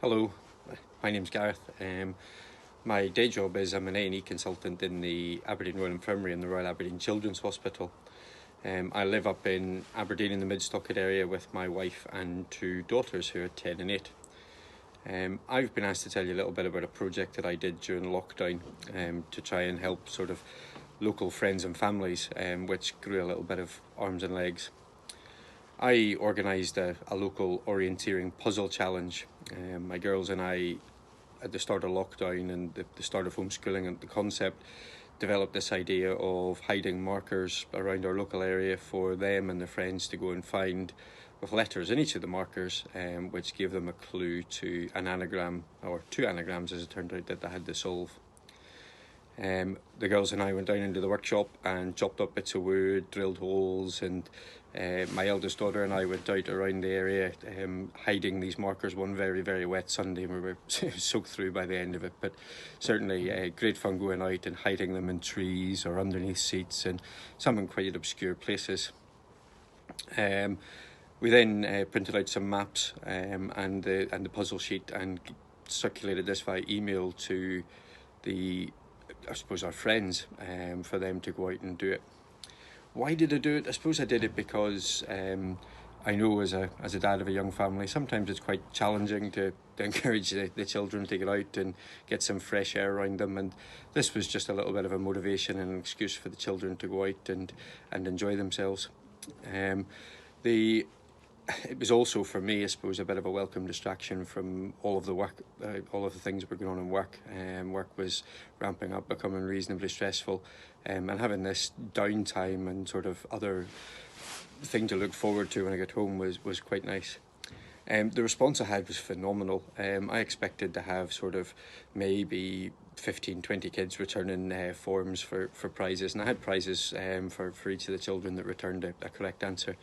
Hello, my name's Gareth. My day job is I'm an A&E Consultant in the Aberdeen Royal Infirmary and the Royal Aberdeen Children's Hospital. I live up in Aberdeen in the Mid-Stockhead area with my wife and two daughters who are 10 and 8. I've been asked to tell you a little bit about a project that I did during lockdown to try and help sort of local friends and families, which grew a little bit of arms and legs. I organised a local orienteering puzzle challenge. My girls and I, at the start of lockdown and the start of homeschooling and the concept, developed this idea of hiding markers around our local area for them and their friends to go and find, with letters in each of the markers, which gave them a clue to an anagram, or two anagrams as it turned out, that they had to solve. The girls and I went down into the workshop and chopped up bits of wood, drilled holes, and my eldest daughter and I went out around the area hiding these markers one very, very wet Sunday, and we were soaked through by the end of it. But certainly great fun going out and hiding them in trees or underneath seats and some in quite obscure places. We then printed out some maps and the puzzle sheet and circulated this via email to our friends, for them to go out and do it. Why did I do it? I suppose I did it because I know as a dad of a young family, sometimes it's quite challenging to encourage the children to get out and get some fresh air around them, and this was just a little bit of a motivation and an excuse for the children to go out and enjoy themselves. It was also, for me, I suppose, a bit of a welcome distraction from all of the work, all of the things that were going on in work. Work was ramping up, becoming reasonably stressful, and having this downtime and sort of other thing to look forward to when I get home was quite nice. The response I had was phenomenal. I expected to have sort of maybe 15-20 kids returning forms for prizes, and I had prizes for each of the children that returned a correct answer.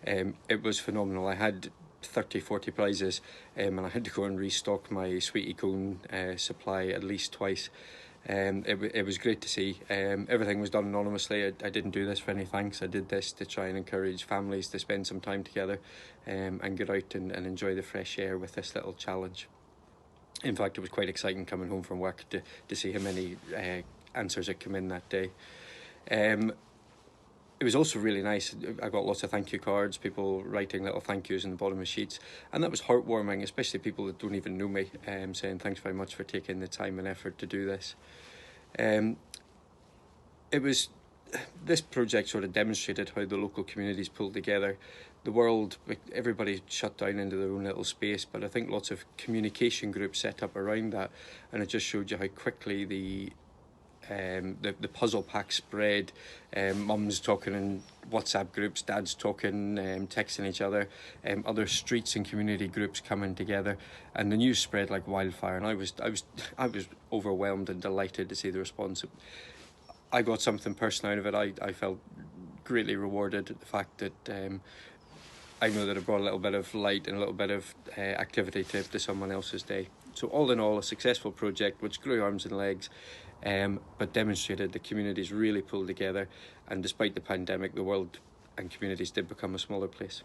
It was phenomenal. I had 30-40 prizes, and I had to go and restock my sweetie cone supply at least twice. It was great to see. Everything was done anonymously. I didn't do this for any thanks. I did this to try and encourage families to spend some time together and get out and enjoy the fresh air with this little challenge. In fact, it was quite exciting coming home from work to see how many answers had come in that day. It was also really nice. I got lots of thank you cards, people writing little thank yous in the bottom of sheets, and that was heartwarming, especially people that don't even know me, saying thanks very much for taking the time and effort to do this. This project sort of demonstrated how the local communities pulled together. The world, everybody shut down into their own little space, but I think lots of communication groups set up around that, and it just showed you how quickly the puzzle pack spread. Mums talking in WhatsApp groups, dads talking, texting each other, other streets and community groups coming together, and the news spread like wildfire. And I was overwhelmed and delighted to see the response. I got something personal out of it. I felt greatly rewarded at the fact that I know that it brought a little bit of light and a little bit of activity to someone else's day. So all in all, a successful project which grew arms and legs, but demonstrated the communities really pulled together, and despite the pandemic, the world and communities did become a smaller place.